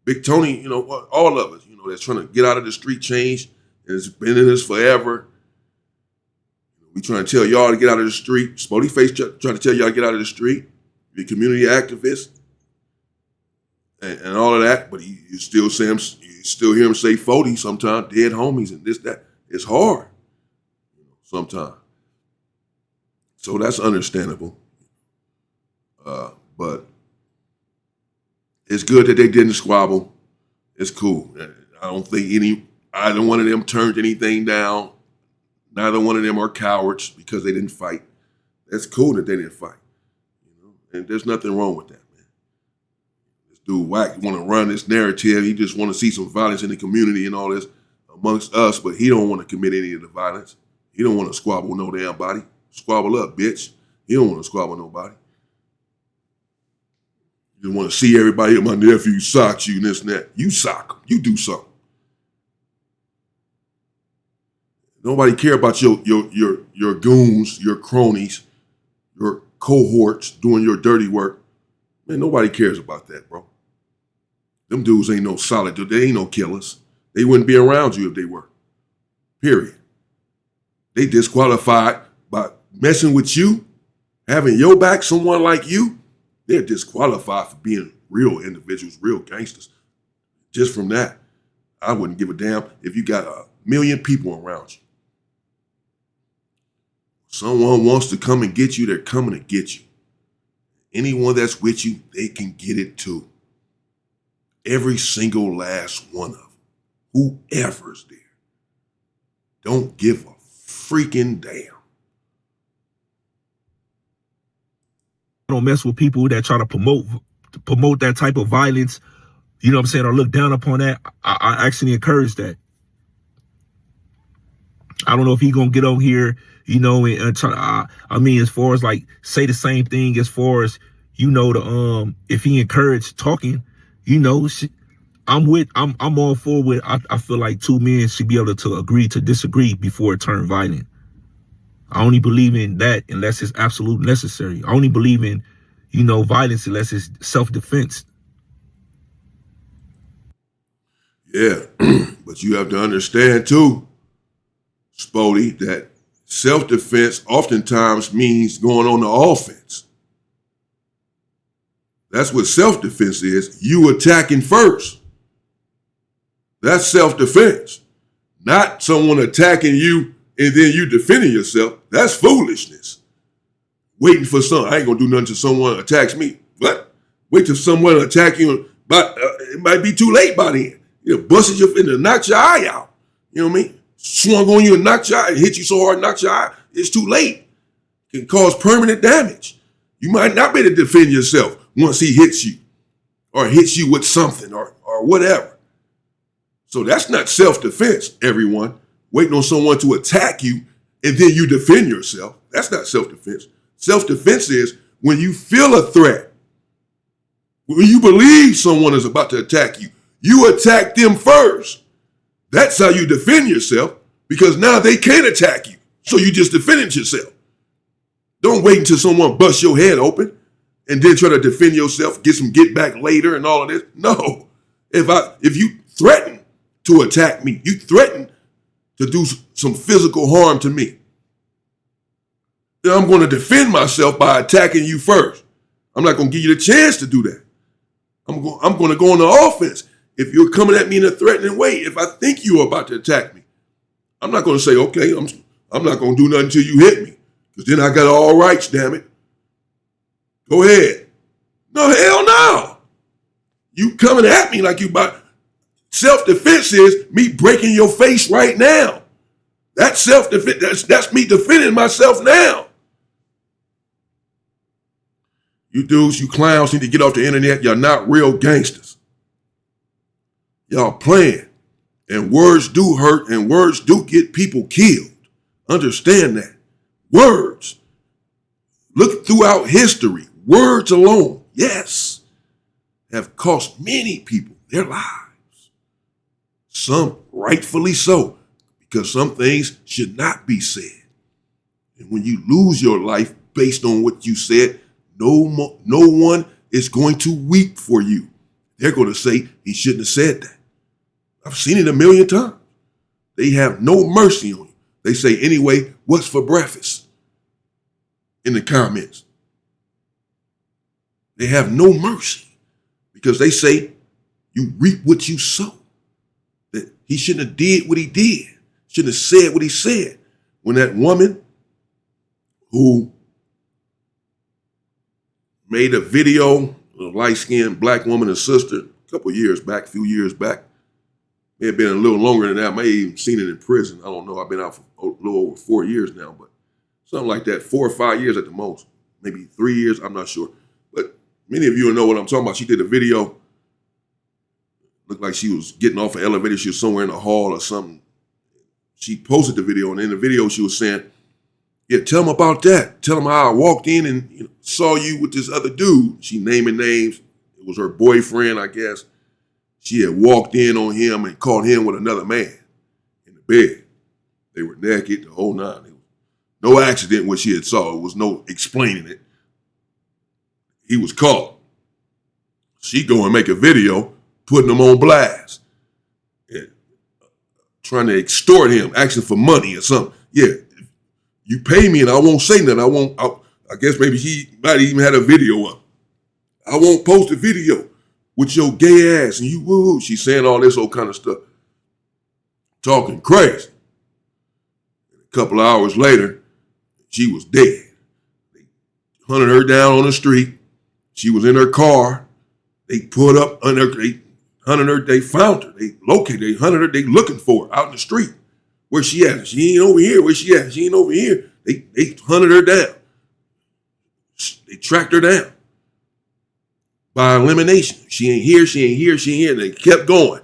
Speaker 1: Big Tony, you know, all of us, you know, that's trying to get out of the street change and it's been in this forever. We trying to tell y'all to get out of the street. Spoety Face trying to tell y'all to get out of the street. Be community activists. And all of that, but you still hear him say 40 sometimes, dead homies and this, that. It's hard sometimes. So that's understandable. But it's good that they didn't squabble. It's cool. I don't think either one of them turned anything down. Neither one of them are cowards because they didn't fight. That's cool that they didn't fight. You know? And there's nothing wrong with that. Dude Wack want to run this narrative. He just want to see some violence in the community and all this amongst us, but he don't want to commit any of the violence. He don't want to squabble no damn body. Squabble up, bitch. He don't want to squabble nobody. You just want to see everybody, my nephew socked you and this and that. You sock him. You do something. Nobody care about your goons, your cronies, your cohorts doing your dirty work. Man, nobody cares about that, bro. Them dudes ain't no solid dude. They ain't no killers. They wouldn't be around you if they were. Period. They disqualified by messing with you, having your back, someone like you. They're disqualified for being real individuals, real gangsters. Just from that, I wouldn't give a damn if you got 1 million people around you. Someone wants to come and get you, they're coming to get you. Anyone that's with you, they can get it too. Every single last one of them, whoever's there. Don't give a freaking damn.
Speaker 2: I don't mess with people that try to promote that type of violence, you know what I'm saying, or look down upon that. I actually encourage that. I don't know if he gonna get on here, you know, and try. I mean, as far as like say the same thing as far as, you know, if he encouraged talking, you know, I'm all for with. I feel like two men should be able to agree to disagree before it turns violent. I only believe in that unless it's absolute necessary. I only believe in, you know, violence unless it's self-defense.
Speaker 1: Yeah, but you have to understand too, Spoety, that self-defense oftentimes means going on the offense. That's what self-defense is. You attacking first. That's self-defense. Not someone attacking you and then you defending yourself. That's foolishness. Waiting for I ain't gonna do nothing till someone attacks me. What? Wait till someone attack you, but it might be too late by then. You know, busted your finger, knocked your eye out. You know what I mean? Swung on you and knocked your eye, hit you so hard, knocked your eye. It's too late. It can cause permanent damage. You might not be able to defend yourself once he hits you or hits you with something or whatever. So that's not self-defense, everyone. Waiting on someone to attack you and then you defend yourself. That's not self-defense. Self-defense is when you feel a threat, when you believe someone is about to attack you, you attack them first. That's how you defend yourself because now they can't attack you. So you just defended yourself. Don't wait until someone busts your head open and then try to defend yourself, get some get back later and all of this. No, If you threaten to attack me, you threaten to do some physical harm to me, then I'm going to defend myself by attacking you first. I'm not going to give you the chance to do that. I'm going to go on the offense. If you're coming at me in a threatening way, if I think you're about to attack me, I'm not going to say, okay, I'm not going to do nothing until you hit me, because then I got all rights, damn it. Go ahead. No, hell no. You coming at me like you about... Self-defense is me breaking your face right now. That's self-defense. That's me defending myself now. You dudes, you clowns need to get off the internet. Y'all not real gangsters. Y'all playing. And words do hurt, and words do get people killed. Understand that. Words. Look throughout history. Words alone, yes, have cost many people their lives. Some rightfully so, because some things should not be said. And when you lose your life based on what you said, no one is going to weep for you. They're going to say he shouldn't have said that. I've seen it a million times. They have no mercy on you. They say, anyway, what's for breakfast? In the comments. They have no mercy because they say you reap what you sow. That he shouldn't have did what he did. Shouldn't have said what he said. When that woman who made a video, a light-skinned black woman, a sister, a few years back, may have been a little longer than that. I may have even seen it in prison. I don't know. I've been out for a little over 4 years now, but something like that, 4 or 5 years at the most, maybe 3 years, I'm not sure. But many of you know what I'm talking about. She did a video, looked like she was getting off an elevator. She was somewhere in a hall or something. She posted the video, and in the video she was saying, yeah, tell them about that. Tell them how I walked in and saw you with this other dude. She naming names. It was her boyfriend, I guess. She had walked in on him and caught him with another man in the bed. They were naked, the whole nine. It was no accident what she had saw. It was no explaining it. He was caught. She go and make a video, putting him on blast. And trying to extort him, asking for money or something. Yeah, you pay me and I won't say nothing. I guess maybe he might even had a video up. I won't post a video with your gay ass and you woo. She's saying all this old kind of stuff. Talking crazy. A couple of hours later, she was dead. They hunted her down on the street. She was in her car. They put up on her, they hunted her, they found her. They located, they hunted her, they looking for her out in the street. Where she at? She ain't over here. Where she at? She ain't over here. They hunted her down. They tracked her down. By elimination. She ain't here, she ain't here, she ain't here. They kept going.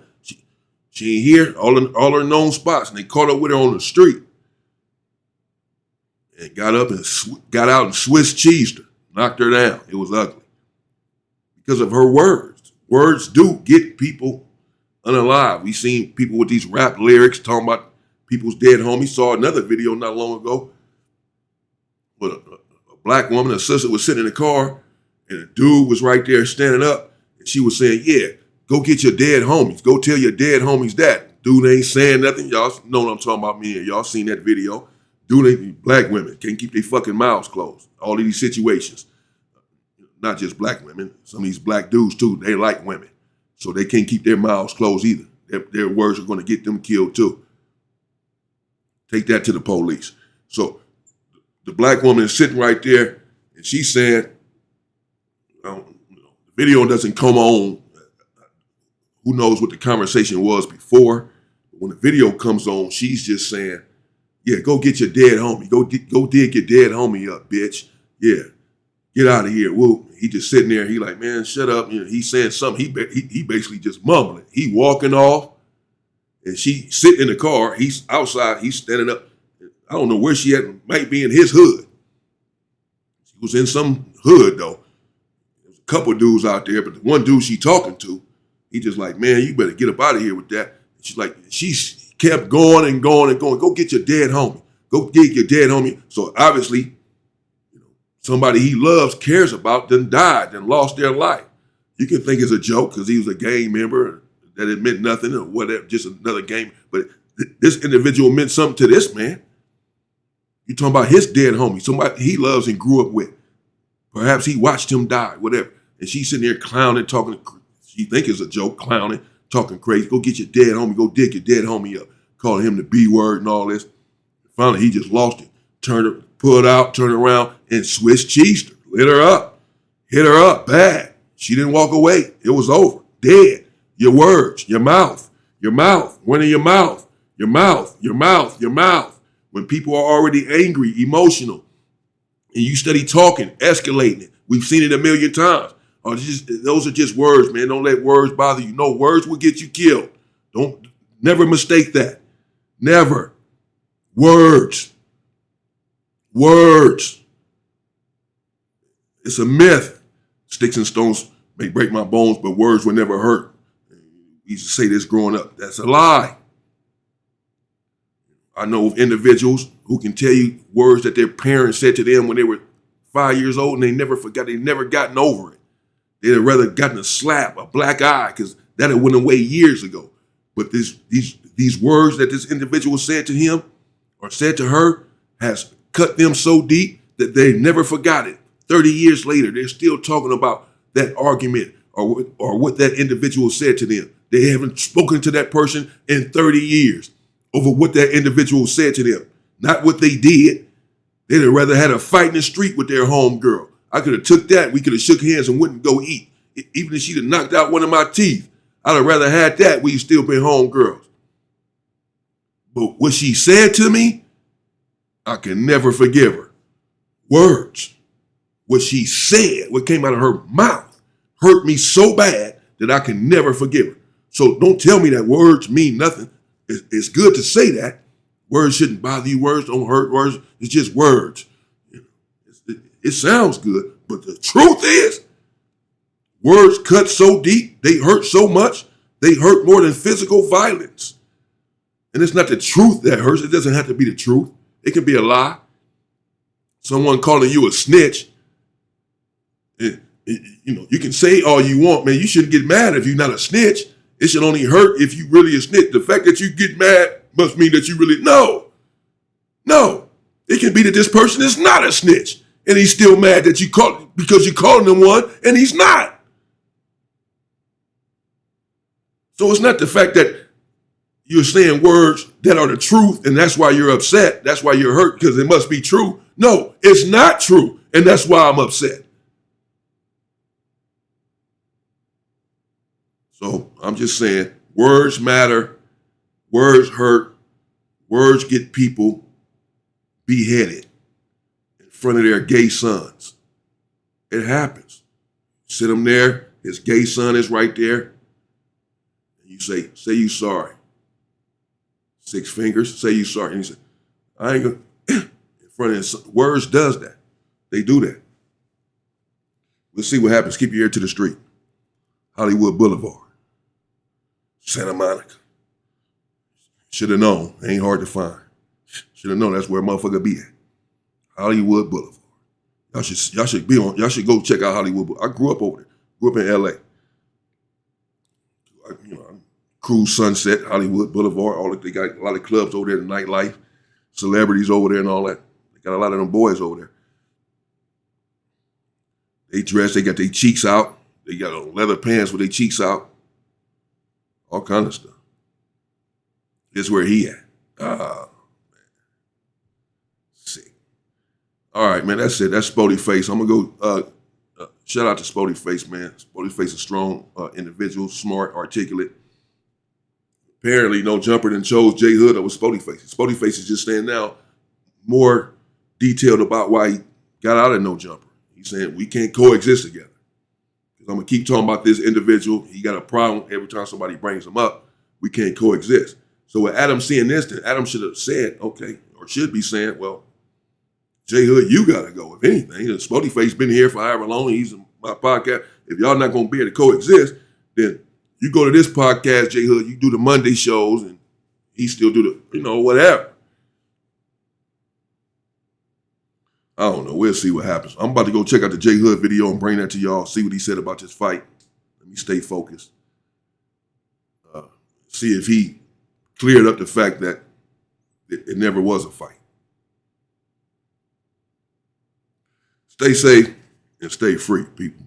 Speaker 1: She ain't here, all her known spots. And they caught up with her on the street. And got up and got out and Swiss cheesed her. Knocked her down. It was ugly. Because of her words. Words do get people unalive. We seen people with these rap lyrics talking about people's dead homies. Saw another video not long ago with a black woman, a sister was sitting in the car, and a dude was right there standing up, and she was saying, yeah, go get your dead homies. Go tell your dead homies that. Dude ain't saying nothing. Y'all know what I'm talking about, me and y'all seen that video. Dude ain't, black women can't keep their fucking mouths closed. All of these situations. Not just black women. Some of these black dudes too, they like women. So they can't keep their mouths closed either. Their words are going to get them killed too. Take that to the police. So the black woman is sitting right there, and she's saying, the video doesn't come on. Who knows what the conversation was before? But when the video comes on, she's just saying, yeah, go get your dead homie. Go dig your dead homie up, bitch. Yeah, get out of here. Whoa. He just sitting there. He like, man, shut up. He's saying something. He basically just mumbling. He walking off, and she sitting in the car. He's outside. He's standing up. I don't know where she at. Might be in his hood. She was in some hood though. There's a couple dudes out there, but the one dude she talking to, he just like, man, you better get up out of here with that. And she's like, she kept going and going and going. Go get your dead homie. Go get your dead homie. So obviously, somebody he loves, cares about, done died, done lost their life. You can think it's a joke because he was a gang member. that it meant nothing or whatever, just another game. But this individual meant something to this man. You're talking about his dead homie, somebody he loves and grew up with. Perhaps he watched him die, whatever. And she's sitting there clowning, talking. She think it's a joke, clowning, talking crazy. Go get your dead homie. Go dig your dead homie up. Calling him the B word and all this. Finally, he just lost it. Pulled out, turned around, and Swiss cheesed her. Lit her up. Hit her up bad. She didn't walk away. It was over. Dead. Your words, your mouth. One in your mouth. Your mouth. When people are already angry, emotional, and you study talking, escalating it. We've seen it a million times. Those are just words, man. Don't let words bother you. No, words will get you killed. Never mistake that. Never. Words. It's a myth. Sticks and stones may break my bones, but words will never hurt. We used to say this growing up. That's a lie. I know of individuals who can tell you words that their parents said to them when they were 5 years old and they never forgot. They never gotten over it. They'd have rather gotten a slap, a black eye, because that had went away years ago. But these words that this individual said to him or said to her has cut them so deep that they never forgot it. 30 years later, they're still talking about that argument or what that individual said to them. They haven't spoken to that person in 30 years over what that individual said to them, not what they did. They'd have rather had a fight in the street with their homegirl. I could have took that. We could have shook hands and wouldn't go eat. Even if she'd have knocked out one of my teeth, I'd have rather had that. We'd still been homegirls. But what she said to me, I can never forgive her. Words. What she said, what came out of her mouth, hurt me so bad that I can never forgive her. So don't tell me that words mean nothing. It's good to say that. Words shouldn't bother you. Words don't hurt. Words, it's just words. It sounds good, but the truth is, words cut so deep, they hurt so much, they hurt more than physical violence. And it's not the truth that hurts. It doesn't have to be the truth. It can be a lie. Someone calling you a snitch. You can say all you want, man. You shouldn't get mad if you're not a snitch. It should only hurt if you really a snitch. The fact that you get mad must mean that you really no. It can be that this person is not a snitch, and he's still mad that you call because you're calling him one, and he's not. So it's not the fact that you're saying words that are the truth, and that's why you're upset. That's why you're hurt because it must be true. No, it's not true, and that's why I'm upset. So I'm just saying, words matter, words hurt, words get people beheaded in front of their gay sons. It happens. Sit him there, his gay son is right there, and you say you sorry. 6 fingers, say you sorry. And he said, I ain't gonna, in front of his son. Words does that. They do that. We'll see what happens. Keep your ear to the street. Hollywood Boulevard. Santa Monica. Should have known. Ain't hard to find. Should have known that's where a motherfucker be at. Hollywood Boulevard. Y'all should go check out Hollywood Boulevard. I grew up over there. Grew up in LA. I cruise Sunset, Hollywood Boulevard. They got a lot of clubs over there, the nightlife, celebrities over there and all that. They got a lot of them boys over there. They dress, they got their cheeks out. They got leather pants with their cheeks out. All kind of stuff. This is where he at. Man. Sick. All right, man, that's it. That's Spoety Face. I'm going to go, shout out to Spoety Face, man. Spoety Face is a strong individual, smart, articulate. Apparently, no jumper than chose JHood over Spoety Face. Spoety Face is just saying now more detailed about why he got out of no jumper. He's saying we can't coexist together. I'm going to keep talking about this individual. He got a problem every time somebody brings him up. We can't coexist. So with Adam seeing this, then Adam should have said, okay, or should be saying, well, JHood, you got to go. If anything, Spoety Face been here for however long. He's in my podcast. If y'all not going to be able to coexist, then you go to this podcast, JHood, you do the Monday shows, and he still do the, whatever. I don't know. We'll see what happens. I'm about to go check out the JHood video and bring that to y'all, see what he said about this fight. Let me stay focused. see if he cleared up the fact that it never was a fight. Stay safe and stay free, people.